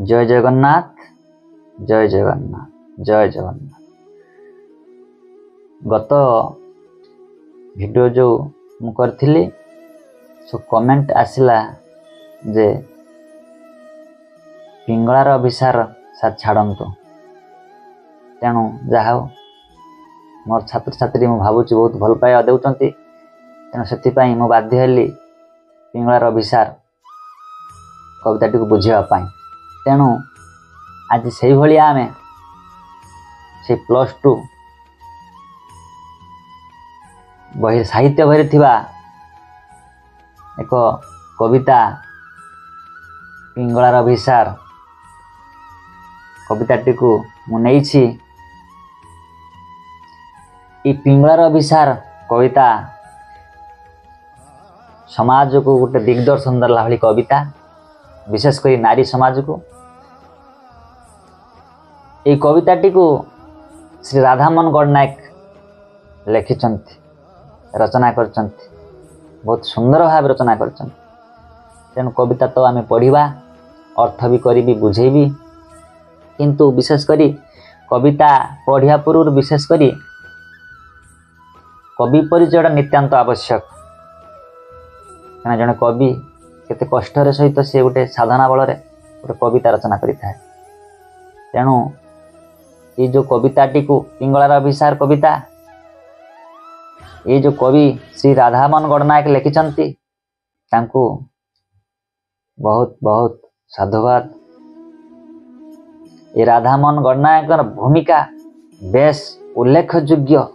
जय जगन्नाथ जय जगन्नाथ जय जगन्नाथ। गत वीडियो जो मु करथिली सो कमेंट आसिला जे पिंगलार अभिसार साथ छाड़तु। तेणु जहा मोर छात्र छात्री मु भावुची बहुत भल पाइबा देउचंती। तेणु से मु बाध्य हेली पिंगलार अभिसार कविताटी को बुझापी। तेणु आज से भाई आम से +2 बही साहित्य बही थिबा एक कविता पिंगलार अभिसार कविताटी को मुझे पिंगलार अभिसार कविता समाज को गोटे दिग्दर्शन देला भली कविता, विशेषकर नारी समाज को। ये कविताटी को श्री राधामोहन गणनायक लिखिछंती, रचना करछंती, बहुत सुंदर भाव रचना करछंती। तेणु कविता तो आमे पढ़िबा, अर्थ भी करी बुझेबी, किंतु विशेष करी कविता पढ़िया पूर्व विशेष करी कवि परिचय नितांत आवश्यक। जड़े कवि केते कष्टर सहित से गोटे साधना बल गोटे कविता रचना करि थाए। तेणु ये जो कविताटी को पिंगलार अभिसार कविता, ये जो कवि श्री राधामोहन गणनायक लिखिछंती तांको बहुत बहुत साधुवाद। ये राधामोहन गणनायक भूमिका बेस उल्लेखयोग्य।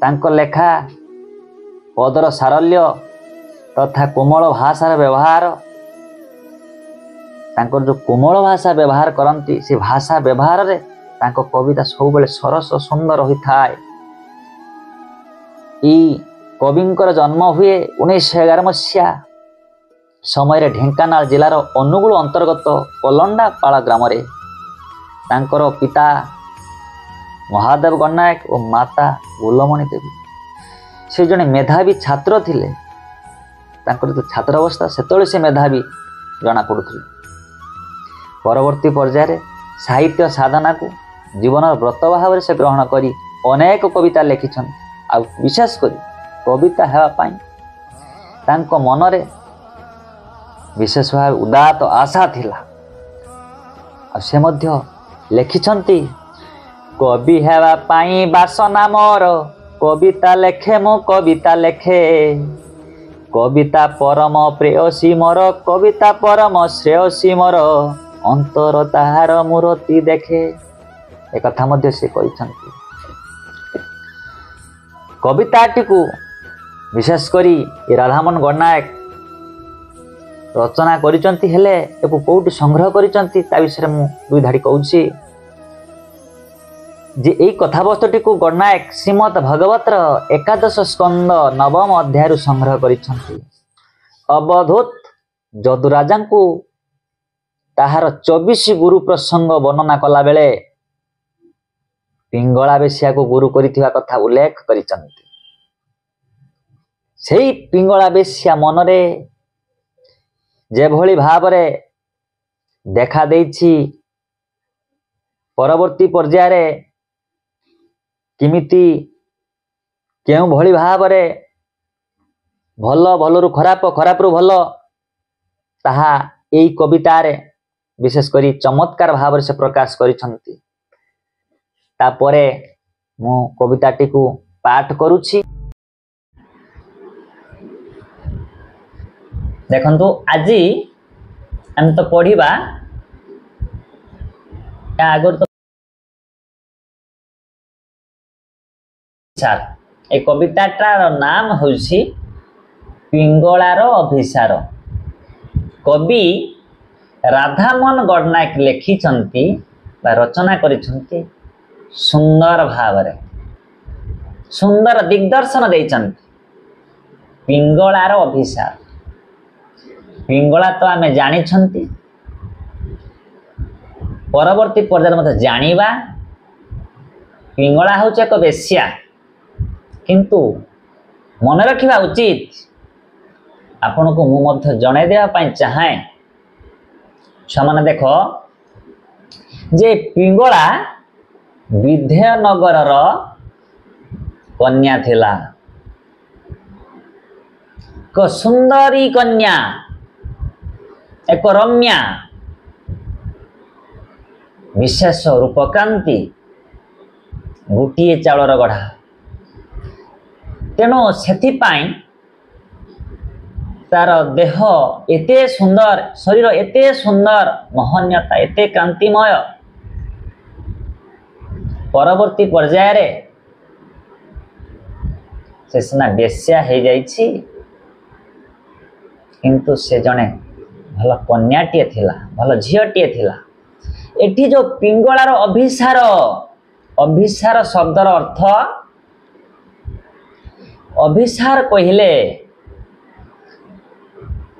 तांको लेखा पदर सारल्य तथा कोमल भाषार व्यवहार, तांकर जो कोमल भाषा व्यवहार करती से भाषा व्यवहार रे तांको कविता सब बेले सरस सुंदर होता है। कविंकर जन्म हुए 1911 मसीहा समय ढेंकानाल जिलार अनुगुल अंतर्गत पलंडापाड़ ग्राम रे। तांकर पिता महादेव गणनायक और माता गुलमणि देवी से जने मेधावी छात्र थिले। तांकर जो छात्र अवस्था सेतବେଳେ से मेधावी जना पड़ुथिले। परवर्ती पर्यायर साहित्य साधना को जीवन व्रत भाव से ग्रहण करी अनेक कविता लिखिछन। आ विशेष करी कविता हेबा पाई तांको मनरे विशेष भाव उदात आशा थिला। आ से मध्य लिखिछंती कवि हेबा पाई बासना मोर, कविता लेखे मु कविता लेखे, कविता परम प्रेयसी मोर, कविता परम श्रेयसी मोर, अंतर ताहार मूर्ति देखे। एक कथा मध्य से कहिछंती। कविताटी को विशेष करी राधामोहन गणनायक रचना करिचंती हेले एको कोउटी संग्रह करिचंती ता विषय मु दुई धाड़ी कहूची जे एई कथावस्तुटी को गणनायक श्रीमद भगवतर 11 स्कंद 9 अध्याय संग्रह करिछंती। अवधूत जदुराजा को ताहार 24 गुरु प्रसंग वर्णना कला बेले पिंगला बेश्या को गुरु करिथिबा कथा उल्लेख करिछंती। सेही पिंगला बेश्या मनरे जे भली भावरे देखा देइछि परवर्ती पर्याୟରେ किमिति केउ भली भावरे भल भलरु खराप खरापरु भल ताहा एई कवितारे विशेष करी चमत्कार भाव से प्रकाश करिछंती। तापरे मु कविताटी को पाठ करूछि। देखंतु आज हम तो पढ़िबा आगर तो ए कविताटार नाम होछि पिंगलार अभिसार। कवि राधामोहन गणनायक लिखिछंती बा रचना करिछंती सुंदर भावरे, सुंदर दिग्दर्शन देइछंती। पिंगलार अभिसार, पिंगला तो आमे जानिछंती, परवर्ती पर्यायर मते जानिबा पिंगला होचे एक बेश्या। किंतु मन रखिबा उचित आपन को मु मध्य जणाई देबा पई चाहे। छमाने देखो जे पिंगला विद्यानगर कन्या थिला, एक सुंदरी कन्या, एक रम्या विशेष रूपकांति गोटे चाउर गढ़ा। तेणु से तार देह एते सुंदर, शरीर एते सुंदर, महन्यता एते कांतिमय। परवर्ती पर्याय से सीना बेश्या हो जाइछि, किंतु से जने भल कन्याटीए थिला, भल झीलटीए थिला। एठी जो पिंगलार अभिसार, अभिसार शब्दर अर्थ, अभिसार कहले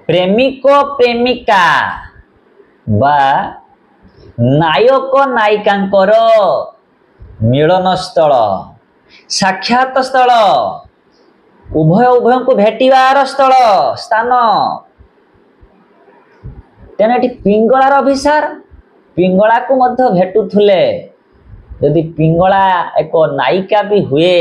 प्रेमिक प्रेमिका बा नायक नायिकांकर मिलन स्थल, साक्षात स्थल, उभय उभय को भेटिबार स्थल स्थान। तेना पिंगलार अभिसार, पिंगला को मध्य भेटुथुले। यदि पिंगला एक नायिका भी हुए,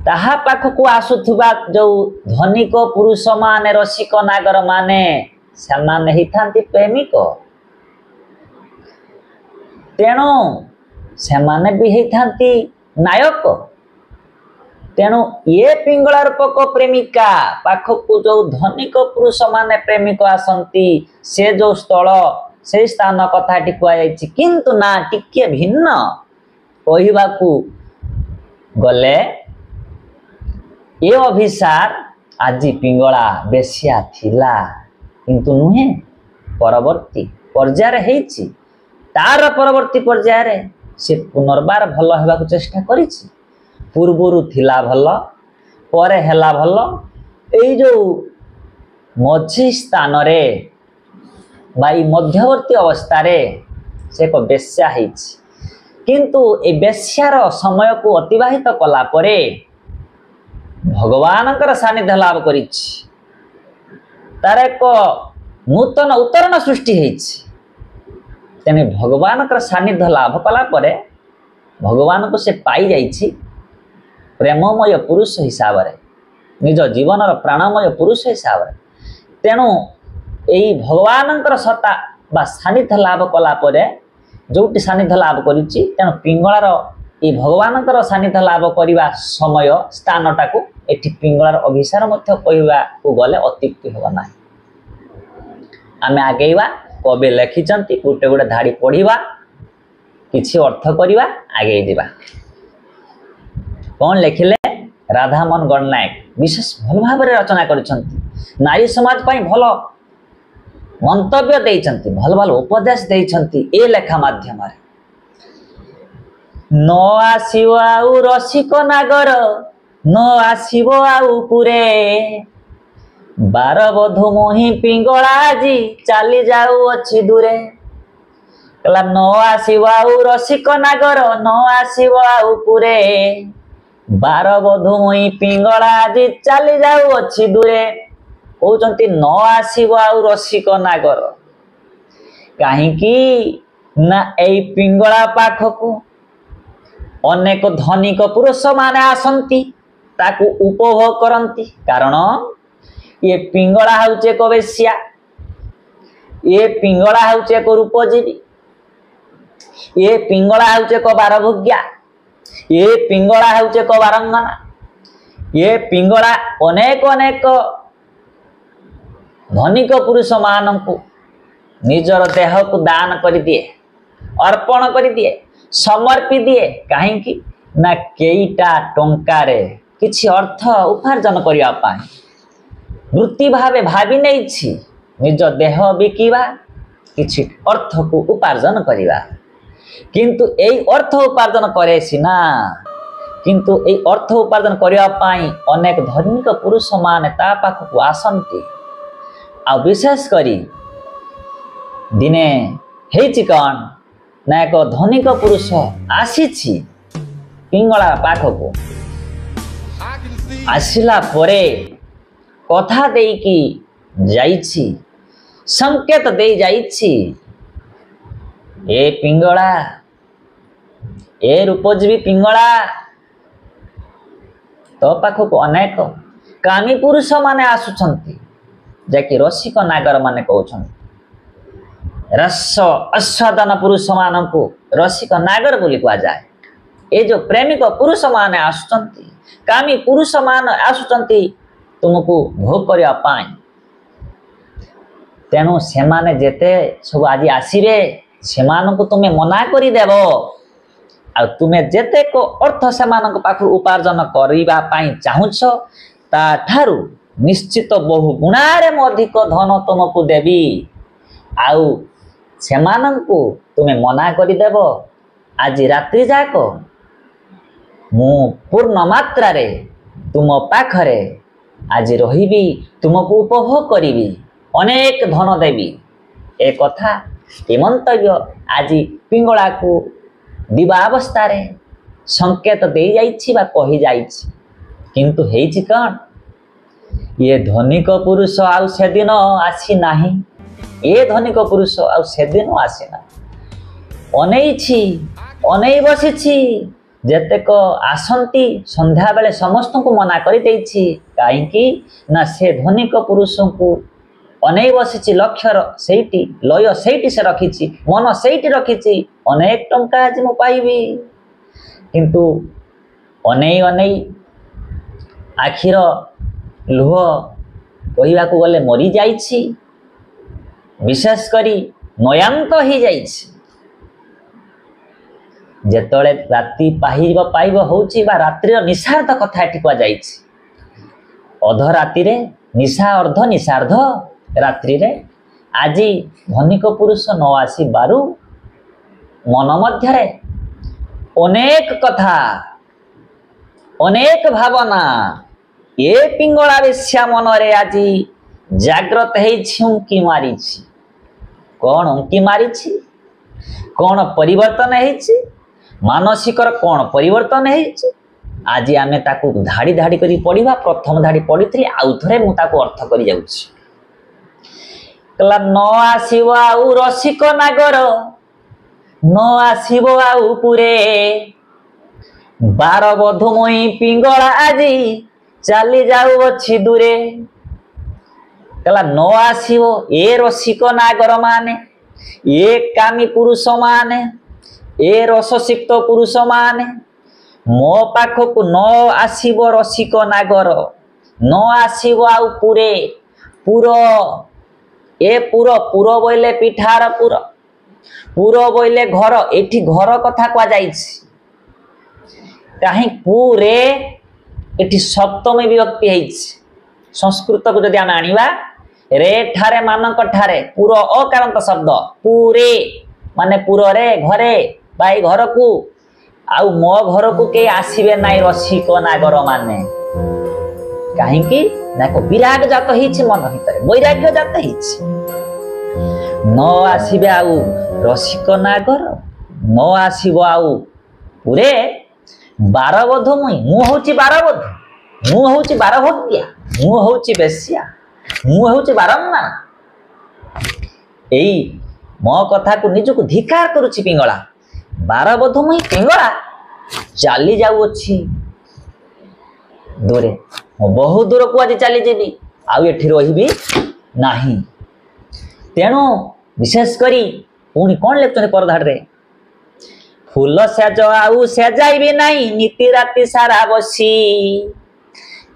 ताहा पाखक आसुथुबा जो धनिक पुरुष माने, रसिक नागर माने, सेमाने ही थांती प्रेमिक। तेणु सेमाने भी ही थांती नायक। तेणु ये पिंगला रूपक प्रेमिका पाखक जो धनिक पुरुष माने प्रेमिक आसंती, से जो स्थल, से स्थान कथा कहु, किंतु ना टिके भिन्न कहवाकू गले ये अभिसार आज पिंगला बेश्या थिला, किंतु नुहे परवर्ती पर्यायर हेछि। तार परवर्ती पर्यायर से पुनर्बार भल हेबाकू चेष्टा करिछि। पूर्वरु थिला भल, परे हेला भल। एई जो मझी स्थान रे बाई मध्यवर्ती अवस्था रे से एक बेश्या हेछि, किंतु ए बेश्यार समय को अतिबाहित कला परे भगवानकर सानिध्य लाभ करिछि। तार एक नूतन उतरण सृष्टि हेछि। तेने भगवानकर सानिध्य लाभ कला परे भगवान को से पाई जाइछि प्रेममय पुरुष हिसाब रे, निज जीवनर प्राणमय पुरुष हिसाब रे। तेणु यही भगवानकर सत्ता बा सानिध्य लाभ कला परे जोटी सानिध्य लाभ करिछि, तेणु पिंगलार ये भगवानकर सानिध्य लाभ करने समय स्थानटा को एठी पिंगलार अभिसार मध्य कहवा को गले अत्युक्ति हेबा नाही। आमे आगेवा कवि लिखिचंती, गोटे गोटे धाड़ी पढ़िबा, किछि अर्थ करिबा, आगे जिबा। कौन लिखिले? राधामोहन गणनायक विशेष भल भाव रचना करिसंती। नारी समाज पाई भल मंतव्य देइचंती, भल भल उपदेश देइचंती ए लेखा माध्यम रे। न आसिब आउ रसिक नागर, न आसिब आउ पुरे, बार बधु मोहि पिंगला आजी चाली जाऊ अछि दूरे। कहला न आसिब आउ रसिक नागर, न आसिब आउ पुरे, बार बधु मोहि पिंगला आजी चाली जाऊ अछि दूरे। कहउचंती न आसिब आउ रसिक नागर, काहींकी ना एई पिंगला पाखकू अनेक धनिक पुरुष माने आसंती, ताकू उपभोग करंती। कारण ये पिंगला होचे एक वेश्या, ये पिंगला होचे एक रूपजीवी, ये पिंगला होचे एक बारभोग्या, ये पिंगला होचे एक बारंगना, ये पिंगला अनेक अनेक धनिक पुरुष मानंकु निजर देह को दान कर दिए, अर्पण कर दिए, समर्पी दिए। कहीं ना केईटा टंकारे किछि अर्थ उपार्जन करिया पाए वृत्ति भावे भावी नहीं, निज देह बिकिबा, किछि अर्थ को उपार्जन करिबा। किंतु एई अर्थ उपार्जन करे सिना, किंतु एई अर्थ उपार्जन करिया पाई अनेक धनिक पुरुष माने ता पाखकू आसंती। आ विशेष करी दिने हेछि कौन ना एक धनिक पुरुष आसीछि पिंगला पाखकू। आसिला परे कथा देकी जाइछि, संकेत दे जाइछि ଏ ପିଙ୍ଗଳା, ଏ ରୂପଜୀବୀ ପିଙ୍ଗଳା, ତୋ ପାଖକୁ ଅନେକ କାମୀ ପୁରୁଷ ମାନେ ଆସୁଛନ୍ତି, ଯାକି ରସିକ ନାଗର ମାନେ କହୁଛନ୍ତି। ରସ ଆସ୍ୱାଦନ ପୁରୁଷ ମାନଙ୍କୁ ରସିକ ନାଗର ବୋଲି କୁହାଯାଏ। ଏ ଯେଉଁ ପ୍ରେମିକ ପୁରୁଷ ମାନେ ଆସୁଛନ୍ତି, କାମୀ ପୁରୁଷ ମାନେ ଆସୁଛନ୍ତି ତୁମକୁ ଭୋଗ କରିବା ପାଇଁ। ତେଣୁ ସେମାନେ ଯେତେ ସବୁ ଆଜି ଆସିବେ ସେମାନଙ୍କୁ ତୁମେ ମନା କରିଦେବ। ଆଉ ତୁମେ ଯେତେକ ଅର୍ଥ ସେମାନଙ୍କ ପାଖରୁ ଉପାର୍ଜନ କରିବା ପାଇଁ ଚାହୁଁଛ ତାଠାରୁ ନିଶ୍ଚିତ ବହୁ ଗୁଣାରେ ମୁଁ ଅଧିକ ଧନ ତୁମକୁ ଦେବି। ଆଉ ସେମାନଙ୍କୁ ତୁମେ ମନା କରିଦେବ ଆଜି ରାତ୍ରି ଯାକ ମୁଁ ପୂର୍ଣ୍ଣ ମାତ୍ରାରେ ତୁମ ପାଖରେ ଆଜି ରହିବି, ତୁମକୁ ଉପଭୋଗ କରିବି, ଅନେକ ଧନ ଦେବି। ଏ କଥା ଏ ମନ୍ତବ୍ୟ ଆଜି ପିଙ୍ଗଳାକୁ ଦିବା ଅବସ୍ଥାରେ ସଂକେତ ଦେଇଯାଇଛି ବା କହିଯାଇଛି। କିନ୍ତୁ ହେଇଛି କ'ଣ? ଇଏ ଧନିକ ପୁରୁଷ ଆଉ ସେଦିନ ଆସିନାହିଁ। ଏ ଧନିକ ପୁରୁଷ ଆଉ ସେଦିନ ଆସିନାହିଁ। ଅନେଇଛି, ଅନେଇ ବସିଛି। ଯେତେକ ଆସନ୍ତି ସନ୍ଧ୍ୟାବେଳେ ସମସ୍ତଙ୍କୁ ମନା କରିଦେଇଛି। କାହିଁକି ନା ସେ ଧନିକ ପୁରୁଷଙ୍କୁ ଅନେଇ ବସିଛି। ଲକ୍ଷ୍ୟର ସେଇଠି, ଲୟ ସେଇଠି ସେ ରଖିଛି, ମନ ସେଇଠି ରଖିଛି। ଅନେକ ଟଙ୍କା ଆଜି ମୁଁ ପାଇବି। କିନ୍ତୁ ଅନେଇ ଅନେଇ ଆଖିର ଲୁହ କହିବାକୁ ଗଲେ ମରିଯାଇଛି। ବିଶେଷ କରି ନୟାନ୍ତ ହେଇଯାଇଛି। ଯେତେବେଳେ ରାତି ପାଇବ ହେଉଛି ବା ରାତ୍ରିର ନିଶାର୍ଦ୍ଧ କଥା ଏଠି କୁହାଯାଇଛି। ଅଧ ରାତିରେ ନିଶା, ଅର୍ଦ୍ଧ ନିଶାର୍ଦ୍ଧ ରାତ୍ରିରେ ଆଜି ଧନିକ ପୁରୁଷ ନ ଆସିବାରୁ ମନ ମଧ୍ୟରେ ଅନେକ କଥା, ଅନେକ ଭାବନା ଏ ପିଙ୍ଗଳା ବେଶ୍ୟା ମନରେ ଆଜି ଜାଗ୍ରତ ହେଇଛି, ଉଙ୍କି ମାରିଛି। କ'ଣ ଉଙ୍କି ମାରିଛି? କ'ଣ ପରିବର୍ତ୍ତନ ହେଇଛି? ମାନସିକର କ'ଣ ପରିବର୍ତ୍ତନ ହେଇଛି? ଆଜି ଆମେ ତାକୁ ଧାଡ଼ି ଧାଡ଼ି କରି ପଢ଼ିବା। ପ୍ରଥମ ଧାଡ଼ି ପଢ଼ିଥିଲି, ଆଉ ଥରେ ମୁଁ ତାକୁ ଅର୍ଥ କରି ଯାଉଛି। କହିଲା ନ ଆସିବ ଆଉ ରସିକ ନାଗର, ନ ଆସିବ ଆଉ ପୁରେ, ବାର ବଧୁମୟୀ ପିଙ୍ଗଳା ଆଜି ଚାଲି ଯାଉଅଛି ଦୂରେ। କହିଲା ନ ଆସିବ ଏ ରସିକ ନାଗର ମାନେ, ଏ କାମୀ ପୁରୁଷ ମାନେ, ଏ ରସସିକ୍ତ ପୁରୁଷ ମାନେ ମୋ ପାଖକୁ ନ ଆସିବ ରସିକ ନାଗର, ନ ଆସିବ ଆଉ ପୁରେ। ପୁର, ଏ ପୁର, ପୁର ବୋଇଲେ ପିଠାର ପୁର, ପୁର ବୋଇଲେ ଘର। ଏଠି ଘର କଥା କୁହାଯାଇଛି। କାହିଁ ପୁରେ ଏଠି ସପ୍ତମୀ ବିଭକ୍ତି ହେଇଛି। ସଂସ୍କୃତକୁ ଯଦି ଆମେ ଆଣିବା, ରେ ଠାରେ ମାନଙ୍କ ଠାରେ ପୁର ଅକାରାନ୍ତ ଶବ୍ଦ। ପୁରେ ମାନେ ପୁରରେ, ଘରେ ବା ଏଇ ଘରକୁ। ଆଉ ମୋ ଘରକୁ କେହି ଆସିବେ ନାହିଁ ରସିକ ନାଗର ମାନେ। କାହିଁକି ନା ବିରାଗ ଜାତ ହେଇଛି, ମନ ଭିତରେ ବୈରାଗ୍ୟ ଜାତ ହେଇଛି। ନ ଆସିବେ ଆଉ ରସିକ ନାଗର, ନ ଆସିବ ଆଉ ପୁରେ, ବାର ବଧୁ ମୁଁ ହଉଛି ବାରବଧୁ, ମୁଁ ହଉଛି ବାରଭୋଗ୍ୟା, ମୁଁ ହଉଛି ବେଶ୍ୟା, ମୁଁ ହଉଛି ବାରମ୍ମା। ଏଇ ମୋ କଥାକୁ ନିଜକୁ ଧିକାର କରୁଛି ପିଙ୍ଗଳା। ବାରବଧୁ ମୁଇଁ ପିଙ୍ଗଳା ଚାଲି ଯାଉଅଛି ଦୂରେ। ମୁଁ ବହୁ ଦୂରକୁ ଆଜି ଚାଲିଯିବି, ଆଉ ଏଠି ରହିବି ନାହିଁ। ତେଣୁ ବିଶେଷ କରି ପୁଣି କ'ଣ ଲେଖୁଛନ୍ତି ପରଧାଡ଼ିରେ? ଫୁଲ ସେଜ ଆଉ ସେଜାଇବି ନାହିଁ, ନିତି ରାତି ସାରା ବସି,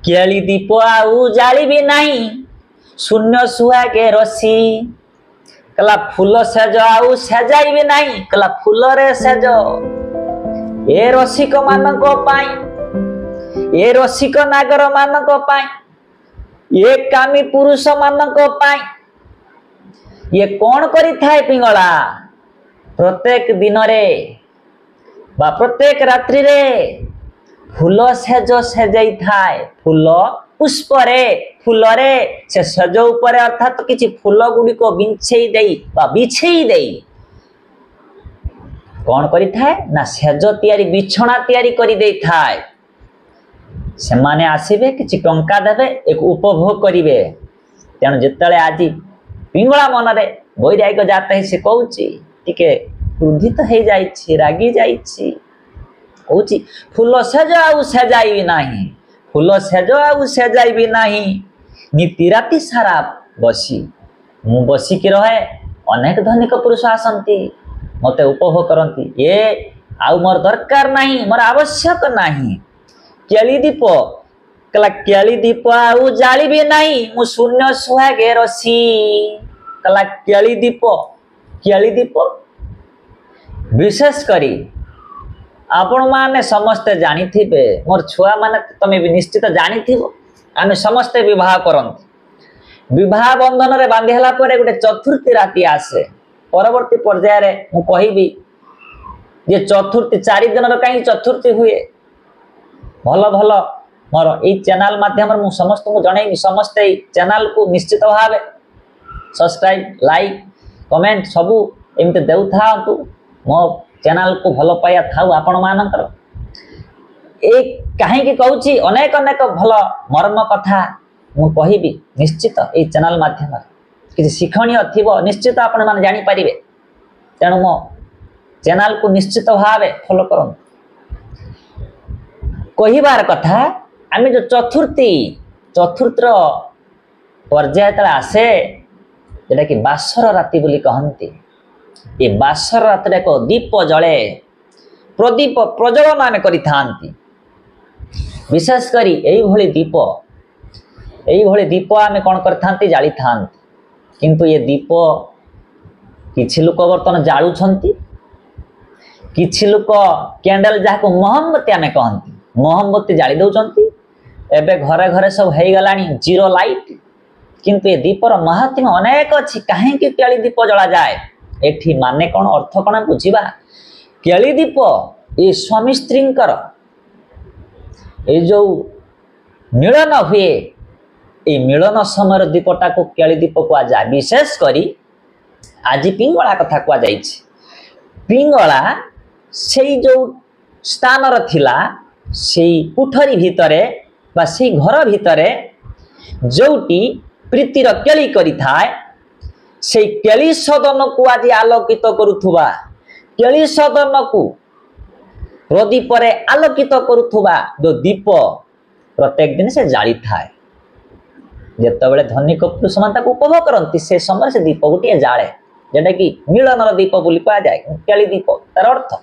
କେଳି ଦୀପ ଆଉ ଜାଳିବି ନାହିଁ, ଶୂନ୍ୟ ସୁହାଗେ ରସି। କହିଲା ଫୁଲ ସେଜ ଆଉ ସେଜାଇବି ନାହିଁ। କହିଲା ଫୁଲରେ ସେଜ ଏ ରସିକ ମାନଙ୍କ ପାଇଁ, ଏ ରସିକ ନାଗର ମାନଙ୍କ ପାଇଁ, ଏ କାମୀ ପୁରୁଷ ମାନଙ୍କ ପାଇଁ। ଇଏ କ'ଣ କରିଥାଏ ପିଙ୍ଗଳା? ପ୍ରତ୍ୟେକ ଦିନରେ ବା ପ୍ରତ୍ୟେକ ରାତ୍ରିରେ ଫୁଲ ସେଜ ସେଜେଇଥାଏ। ଫୁଲ ପୁଷ୍ପରେ, ଫୁଲରେ ସେ ସେଜ ଉପରେ ଅର୍ଥାତ୍ କିଛି ଫୁଲ ଗୁଡ଼ିକ ବିଛେଇ ଦେଇ ବା ବିଛେଇ ଦେଇ କ'ଣ କରିଥାଏ ନା ସେଜ ତିଆରି, ବିଛଣା ତିଆରି କରିଦେଇଥାଏ। ସେମାନେ ଆସିବେ, କିଛି ଟଙ୍କା ଦେବେ, ଏକ ଉପଭୋଗ କରିବେ। ତେଣୁ ଯେତେବେଳେ ଆଜି ପିଙ୍ଗଳା ମନରେ ବୈରାଗ୍ୟ ଜାତ ହେଇ ସେ କହୁଛି ଟିକେ क्रोधित हो जाइछि रागी जाइछि कौची फूल सेज आउ सेजाइबी नाही फूल सेज आउ सेजाइबी नाही नीति राति सारा बसी मु बसिकी रहे अनेक धनिक पुरुष आसंती मते उपभोग करती ये आउ मोर दरकार नहीं मोर आवश्यक नहीं केली दीप कला केली दीप आउ जालिबी नहीं मु शून्य सुहागे रसी कला केली दीप विशेष करी आपण माने समस्ते जानिथिबे मोर छुआ माने तमे भी निश्चित जानिथिबो आमे समस्ते विवाह करंती विवाह बंधन रे बांधी हला परे गोटे चतुर्थी राति आसे परवर्ती पर्याय रे मु कहिबी जे चतुर्थी 4 दिन रो काई चतुर्थी हुए भल भल मोर ए चैनल माध्यम मु समस्त को जणैबी समस्त ए चैनल को निश्चित भावे सब्सक्राइब लाइक कमेंट सबू एमते देउ थांतु मो चैनल को भल पाया थाउ आपण मानकर ए काहे की कहूची अनेक अनेक भल मर्म कथा मु कहिबी निश्चित ए चैनल माध्यम किसी शिक्षणीय थिबो निश्चित आपण माने जानि परिबे तेणु मो चैनल को निश्चित भावे फॉलो करन कहिबार कथा आमे जो चतुर्थीर पर्याय तले आसे जेटा कि बासर राति बोली कहंती ये बासर राति एक दीप जले प्रदीप प्रज्वलन आमे करि थांती विशेष करी एई भली दीप आमे कोन कर थांती जाली थांती किंतु ये दीप किछि लोक बर्तन जाळु छंती किछि लोक कैंडल जाको मोमबत्ती आमे कहंती मोमबत्ती जाली दउचंती एबे घरे घरे सब हेई गलानी जीरो लाइट किंतु ये दीपर महात्म्य अनेक अछि काहे कि केली दीप जला जाए एठी माने कोन अर्थ कोन बुझिबा केली दीप ए स्वामी स्त्रींकर ए जो मिलन हुए ए मिलन समय दीपटा को केली दीप को जाए विशेष करी आज पिंगला कथा को जाइछि पिंगला सेई जो स्थान र थिला सेई कुठरी भितरे बा सेई घर भितरे जोटी प्रीतिर केली करी थाए से केली सदन को आज आलोकित करुथुबा केली सदन को प्रदीप रे आलोकित करुथुबा जो दीप प्रत्येक दिन से जाली थाए जेतेबेले धनिक पुरुष मान उपभोग करती से समय से दीप गोटे जाले जेटा कि मिलन दीप बोली कह जाए केली दीप तार अर्थ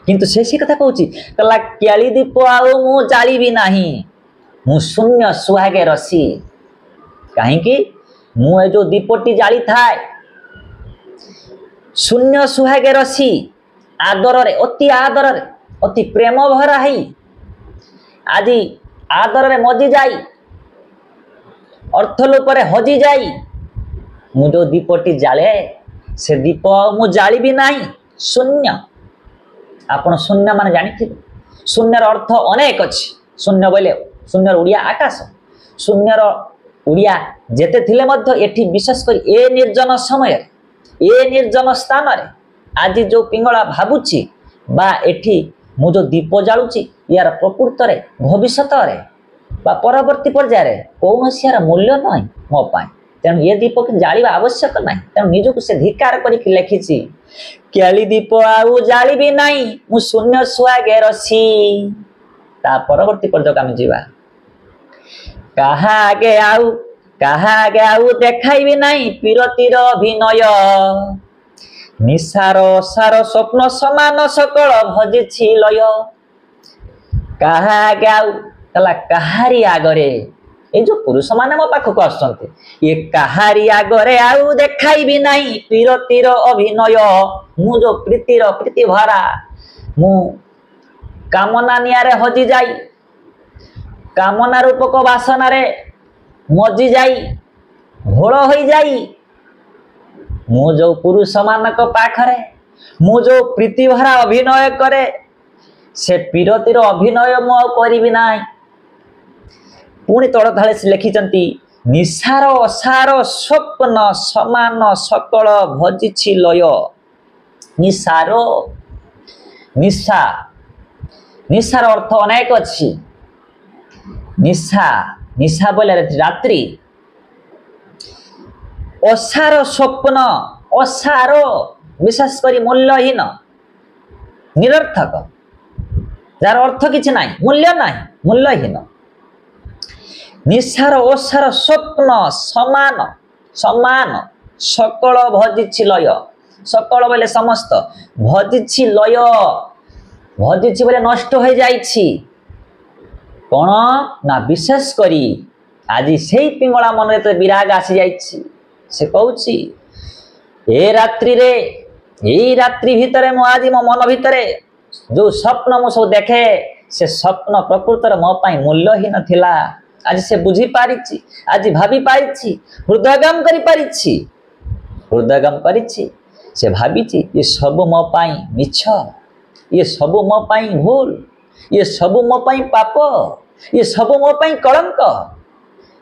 किंतु से कथा कहूची कहला केली दीप आउ मु जालिबी नाही मु शून्य सुहागे रसी काहे कि मु ए जो दीपटी जाली थाए शून्य सुहागे रसी आदर रे अति प्रेम भरा है आज आदर रे मजी जाई अर्थ लोप रे हजी जाई मु जो दीपटी जाले से दीप मु जाली भी नहीं शून्य आपण शून्य माने जानिथिबे शून्यर अर्थ अनेक अछि शून्य बोले शून्यर उड़िया आकाश शून्यर उड़िया जेते थिले मध्य एठी विशेष कर ए निर्जन समय ए निर्जन स्थान रे आज जो पिंगला भाबुची बा एठी मु जो दीप जालुची यार प्रकृत रे भविष्यत रे बा परवर्ती पर्याय रे कौनसी यार मूल्य नहीं मो पाए तेणु ये दीप के जालिबा आवश्यक नहीं तेणु निजको से धिकार करिक लेखिची केली दीप आउ जालिबी नहीं मु शून्य सुहागे रसी ता परवर्ती पर्याय आमे जीवा कहा आगे आउ देखाइबी नहीं पीरतीर अभिनय निसार सार स्वप्न समान सकल भजिछि लय कहा आगे आउ कला कहारी आगरे ए जो पुरुष माने मो पाखक आसछन्ते ये कहारी आगरे आउ देखाइबी नहीं पीरतीर अभिनय मु जो प्रीति भरा मु कामना नियारे हजी जाई कामना रूपक वासना रे मजी जाई घोल हो जाई मु जो पुरुष मानक पाखरे मु जो प्रीति भरा अभिनय करे से पीरतीर अभिनय मु करिबी नाही पुणी तड़ थाले से लिखिचंती निसार असार स्वप्न समान सकल भजिछि लय निसार निशा निशार अर्थ अनेक अछि निशा निशा बोले रात्रि असार स्वप्न असार विशेष करी मूल्यहीन निरर्थक जार अर्थ किछि नाही मूल्य नाही मूल्यहीन निसार ओसार स्वप्न समान समान सकल भजिछि लय सकल बोले समस्त भजिछि लय भजिछि बोले नष्ट हो जाइछि कौन ना विशेष करी आज से पिंगला मन तो विराग आसी जाइछि से कहूछि ए रात्रि रे यही रात्रि भितरे मो आज मो मन भितरे जो स्वप्न मु सब देखे से स्वप्न प्रकृतर मो पाई मूल्यहीन थिला आज से बुझी पारिछि आज भाभी पारिछि हृदयगम करि पारिछि हृदयगम करिछि से भाबिछि ये सब मो पाई मिछ ये सब मो पाई भूल ये सब मो पाई पाप ये सब मो पाई कलंक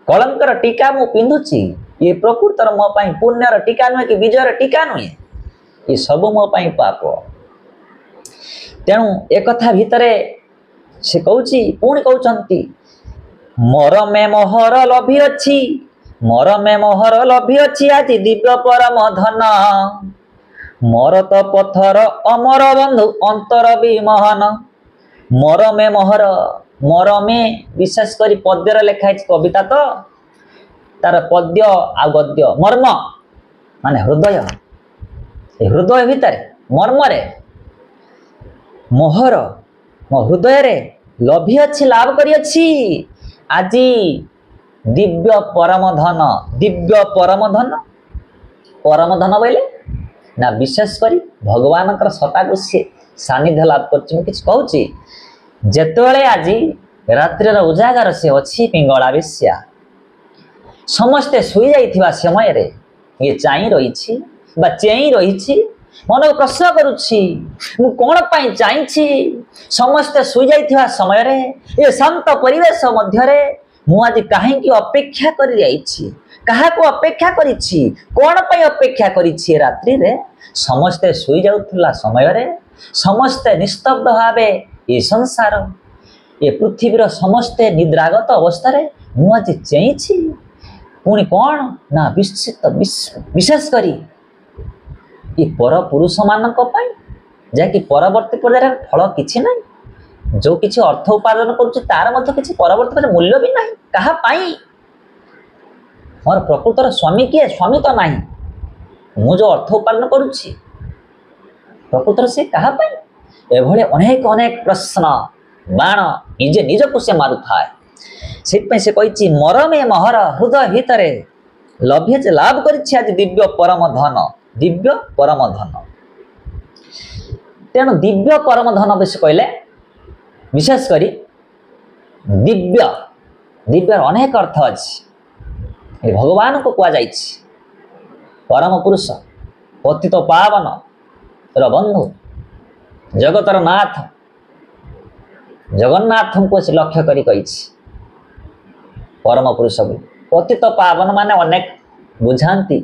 कलंकर टीका मु पिंधुछि ये प्रकृतर मो पाई पुण्यर टीका नुहे कि विजयर टीका नुहे ये सब मो पाई पाप तेणु एक कथा भितरे से कहूछि पुणी कहउछंती मोर में मोहर लभी अछि मोर में मोहर लभी अछि आज दिव्य परम धन मोर तो पथर अमर बंधु अंतर विमोहन मोर में मोहर मोर में विशेष करी पद्यर लेखा कविता तो तार पद्य आ गद्य मर्म माने हृदय हृदय भितर मर्म रे मोहर मो हृदय रे लभी अच्छी लाभ करी अच्छी आज दिव्य परम धन बोले ना विशेष करी भगवान सत्ता को सी सानिध्य लाभ कर जेतबेले आज रात्रि उजागर से अच्छी पिंगला बेश्या समस्ते शुई जाइथिबा समय रे ये चाई रही बा चेई रही मन को प्रश्न करुछि मु कोन पाई चाइछि समस्ते शुई जाइथिबा समय रे ये शांत परिवेश मध्य रे मु आज काहे की अपेक्षा करि जाइछि कहा को अपेक्षा करिछि कोन पाई अपेक्षा करिछि रात्रि रे समस्ते शुई जाउथला समय रे समस्ते निस्तब्ध भावे ये संसार ये पृथ्वीर समस्ते निद्रागत अवस्था रे मु आज चेइछि पुणी कौन ना विशेष करी ये पर पुरुष मानक पाई जाकि परवर्ती पर्यायर फल किछि नहीं जो किछि अर्थ उपार्जन करुछि तार मध्य किछि परवर्ती पर्यायर मूल्य भी नहीं कहा पाई मोर प्रकृतर स्वामी किए स्वामी तो नहीं मु जो अर्थ उपार्जन करुछि प्रकृतर से कहा पाई एभले अनेक अनेक प्रश्न बाण निजे निज को से मारु थाए से कही मरमे महर हृदय भितरे लभ्य लाभ करिछि आज दिव्य परम धन तेणु दिव्य परम धन विषय कहले विशेष करी दिव्य दिव्यर अनेक अर्थ अच्छी भगवान को कह परम पुरुष पतित पावन र बंधु जगतर नाथ जगन्नाथ को से लक्ष्य करी कही परम पुरुष पतित पावन माने अनेक बुझाती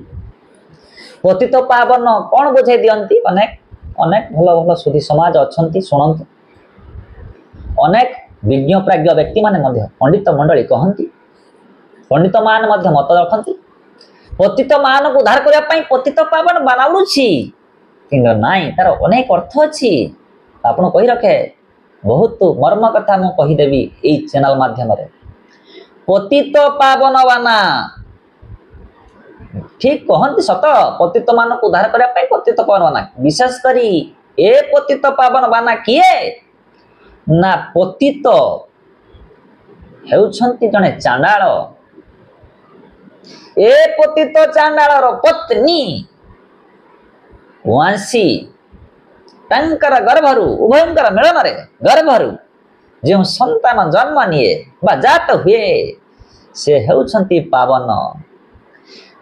पतित पावन कौन बुझाई दियंती अनेक अनेक भल भल सुधी समाज अच्छा शुणु अनेक विज्ञ प्राज्ञ व्यक्ति माने मध्य पंडित मंडली कहती पंडित मान मध्य मत रखती पतित मान को उद्धार करने पतित पावन बनाऊँगी कि नाई तार अनेक अर्थ अच्छी आपन कही रखे बहुत मर्म कथा मु कहीदेवी ये चैनल माध्यम पतित पावन बाना ठीक कहती सत पतित मान को उद्धार करने पतित पावन बाना विशेष करी ए पतित पावन बाना किए ना पतित हेउछंती जने चांडाळ ए पतित चांडाळर पत्नी वांसी तांकर गर्भरु उभयंकर मिलन रे गर्भरु जो संतान जन्म निये बा जात हुए से हेउछंती पावन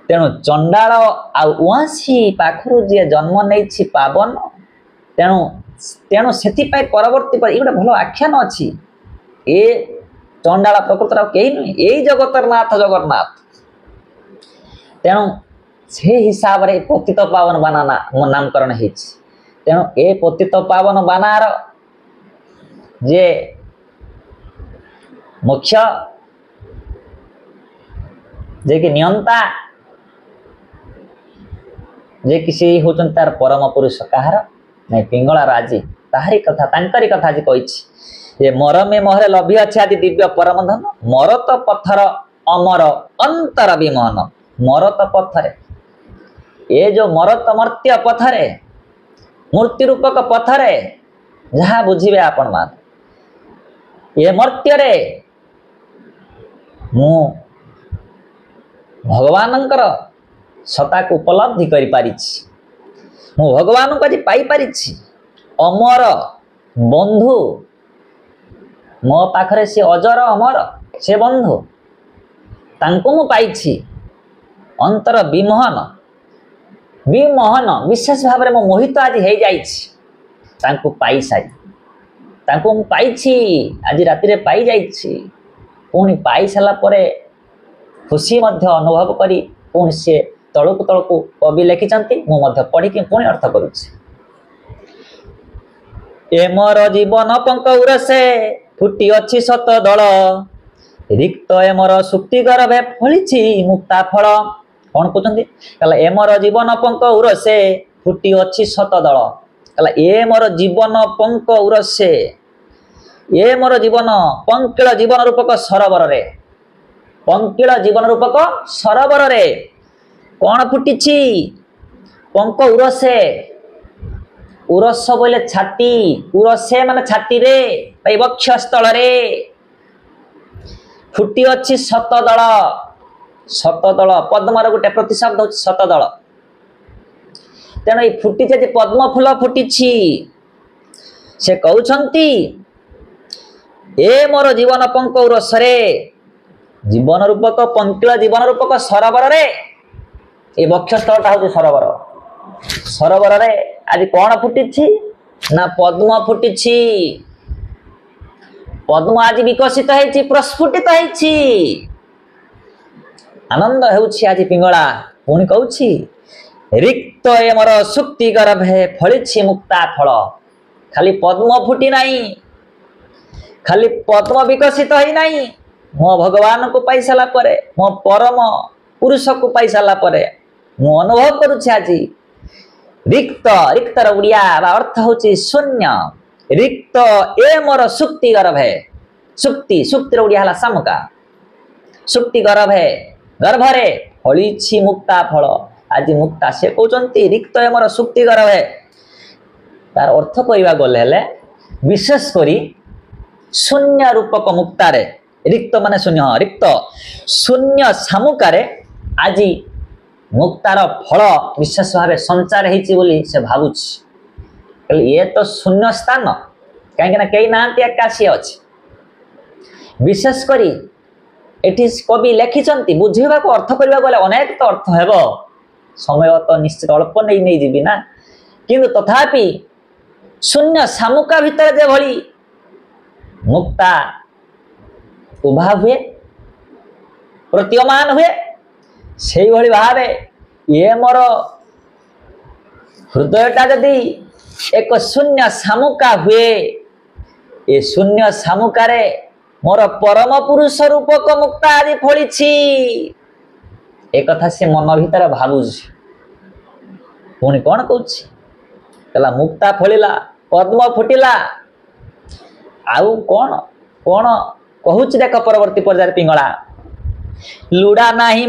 तेणु चंडाळ आ उआसी पाखरु जे जन्म नेछि पावन तेणु तेणु सेथिपाई परवर्ती पर ये भल आख्यान अच्छी ए चंडाळ प्रकृतर कहीं नुहे यही जगतर नाथ जगन्नाथ तेणु से हिसाब रे पतित पावन बाना नामकरण हो तेणु ए पतित पावन बानार जे मुख्य जे कि नियंता जे किसी होचन तार परम पुरुष कहार नहीं पिंगलार आज ताहारी कथा तांकरी कथा आज कही ये मरमे मोहरे लभि अच्छे आदि दिव्य परम धन मरत पत्थर अमर अंतर विमोहन मरत पत्थरे ये जो मरत मर्त्य पथरे मूर्ति रूपक पथरे जहाँ बुझे आपण मान ये मर्त्य मु भगवानंकर सत्ता को उपलब्धि करि पारिछि मु भगवान को आज पाई पारिछि अमर बंधु मो पाखरे से अजर अमर से बंधु तांको मु पाइछि अंतर विमोहन विमोहन विशेष भाव में मो मोहित आज हो जाइछि तांको पाई सारी तांको मु पाइछि आज राति रे पाई जाइछि पुणी पाई साला परे खुशी मध्य अनुभव करी पुणी से तलकू तलकू कवि लिखिंट मुझे पढ़ी पुणी अर्थ करुच्ची एमर जीवन पंकौर से फुटी अच्छी शत दल रिक्त एमर सुक्ति गर्भे फली मुक्ता फल कौन कहते एमर जीवन पंकौर से फुटी अच्छी शत दल कहला ए मोर जीवन पंकौर से ए मोर जीवन पंकिल जीवन रूपक सरोवर रे पंकिल जीवन रूपक सरोवर रे कौन फुटी पंक उरसे उरस बोले छाती उरसे माने छाती रे भाई वक्षस्थल रे फुटी अच्छी शतदल पद्मर गोटे प्रतिशब्द होची शतदल तेणु ये फुटी जे पद्म फूल फुटी से कहउछंती ए मोर जीवन पंक उरसरे जीवन रूपक पंकिल जीवन रूपक सरोवर रे ये वक्षस्थलटा हूँ सरोवर सरोवर रे आज कौन फुटी ना पद्म फुटी पद्म आज विकसित है प्रस्फुटित है आनंद होउछि आज पिंगला पुणी कहूछि रिक्त ए मोर सुक्ति गर्भे फली मुक्ता फल खाली पद्म फुटी नहीं खाली पद्म विकसित है नहीं मो भगवान को पाई सारा परे मो परम पुरुष को पाई सारा परे मु अनुभव करुछि आज रिक्त रिक्तर उड़िया अर्थ होछि शून्य रिक्त ए मोर सुक्ति गर्भे सुक्ति सुक्तिर उड़िया हला सामुका सुक्ति गर्भे गर्भरे फली मुक्ता फल आज मुक्ता से कहते रिक्त ए मोर सुक्ति गर्भे तार अर्थ कहवा गले विशेष करी शून्य रूपक मुक्तारे रिक्त माने शून्य रिक्त शून्य सामुकारे आज मुक्तार फल विशेष भाव संचार होती से भावुछि ये तो शून्य स्थान कहीं कई ना आकाशी अच्छे विशेष करी एठी कवि लिखिंट बुझेबा को अर्थ करबा गले अनेक तो अर्थ हेब समय तो निश्चित अल्प नहीं जीवी ना किंतु तथापि शून्य सामुका भितर जे भली मुक्ता उभा हुए प्रतीयमान हुए से भली भावे ये मोर हृदयटा जदि एक शून्य सामुका हुए ये शून्य सामुकारे मोर परम पुरुष रूपक मुक्ता आदि फली एक कथा से मन भीतर भावुछि पुणी कौन कहला मुक्ता फलिला पद्म फुटिला आउ कौन कौन कहूछि देख परवर्ती पर्याय पिंगला लुड़ा नाही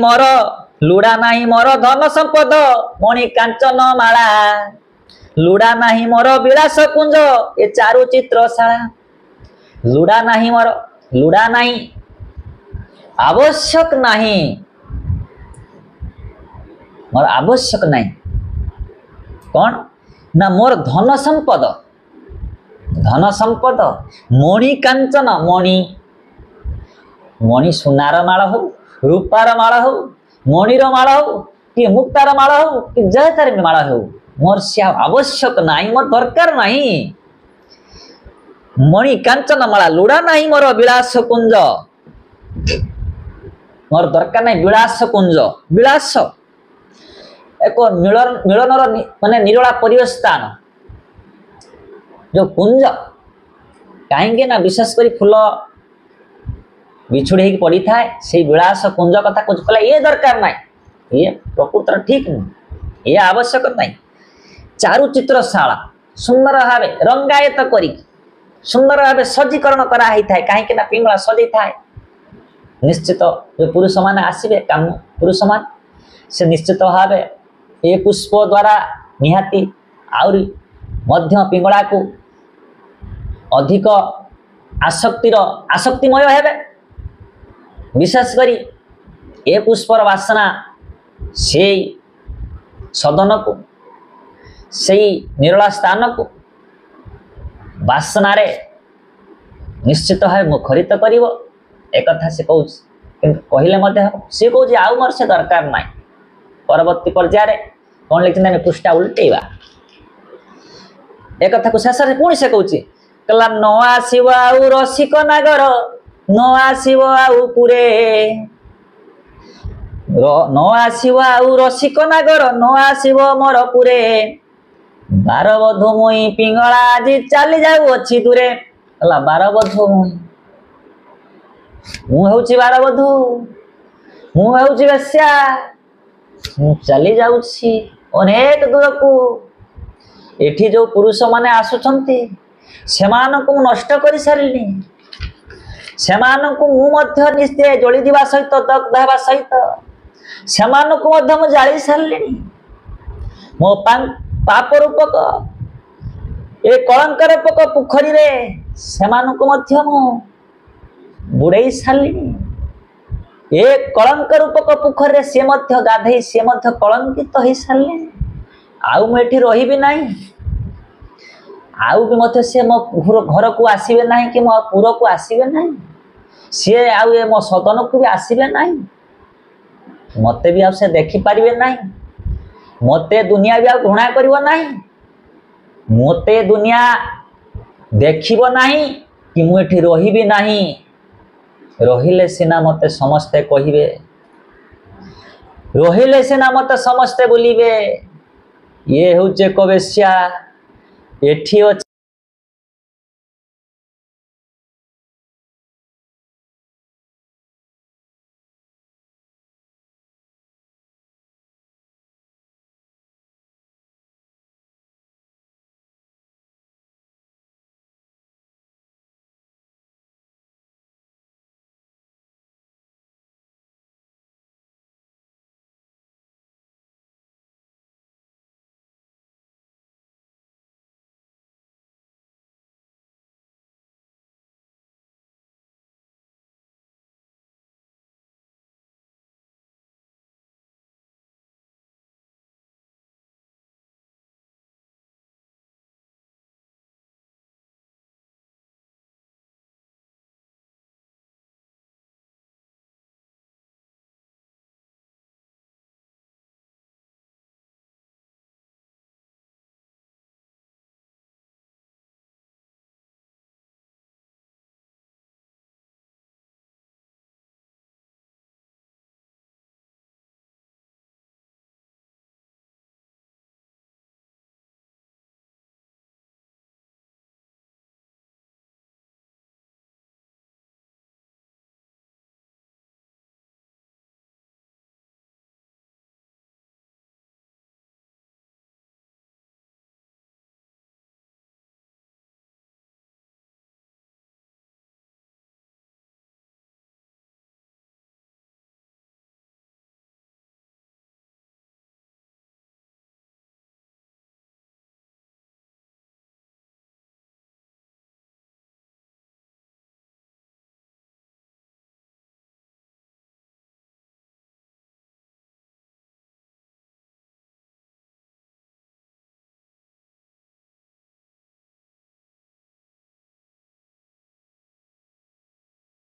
मोर धन संपद मणि कांचन माला लुड़ा नाही मोर विलास कुंज ए चारु चित्रशाला लुड़ा नाही मोर लुड़ा नाही आवश्यक नाही मोर आवश्यक नहीं कौन ना मोर धन संपद मणि कांचन मणि मणि सुनार माला हो रूपार माला हो मणिर माला हो कि मुक्तार माला हो कि जयतार माला हो मोर से आवश्यक नहीं मोर दरकार नहीं मणि कांचन माला लुड़ा नहीं मोर विलास कुंज मोर दरकार नहीं विलास कुंज विलास एक मिलनर माने निरोला परिवेश स्थान जो कुंज कहीं ना विशेष कर फूल बिछुड़ी पड़ी थाए से विलास कुंज कथा कुछ कहला ये दरकार ना ये प्रकृतर ठीक नहीं ये आवश्यक नहीं। चारुचित्रशाला सुंदर भाव रंगायत करी सुंदर भाव सज्जीकरण कराई थाए कहीं पिंगला सजै थाए। निश्चित जो पुरुष मैंने आसवे काम पुरुष मान से निश्चित भाव ए पुष्प द्वारा निहाती आउरी मध्य पिंगला को अधिक आसक्तिमय हेबे। विशेषकर ए पुष्पर बासना से सदन को से निरला स्थान को बासना रे निश्चित भाव मुखरित कर एक कथा से कहूँ कहले सी कहूँ आउ मोर से दरकार ना। परवर्ती पर्यायर कौन लिखते पृष्ठा उल्टेवा एक कथा को शेष पुणी से कहूँ कहला न आसव आउ रसिक नागर न आसव आउ पुरे न आसव आउ रसिक नागर न आसव मोर पुरे बारबधु मुई पिंगला आज चली जाऊँगी दूरे। कहला बारबधु मुझे बारबधु मुझे बेश्या चली जाऊँगी अनेक दूर को। एठी जो पुरुष माने आसुचंती सेमानंकु नष्ट कर सारिनी सेमानंकु निश्चय जली दिवा सहित दग्ध हेबा सहित सेमानंकु मु जाली सारिनी। मो पाप रूपक ए कलंक रूपक पोखरी रे सेमानंकु मु बुड़ाई सारिनी। ए कलंक रूपक पोखरी रे से मध्य गाधई से मध्य कलंकित हो सारे आउ मु एठी रहिबि नाही आउ भी मत से मो घर को आसबे ना कि मो पुर को आसबे ना सी आउ मो सदन को भी आसबे ना मत भी आ से देखिपारे ना मते दुनिया भी घृणा कर मते दुनिया देखिब ना कि मुझे रही ना रहिले सिना मते समस्ते कहिबे रहिले सिना मते समस्ते बोलिबे ये हूँ एक वेश्या एठी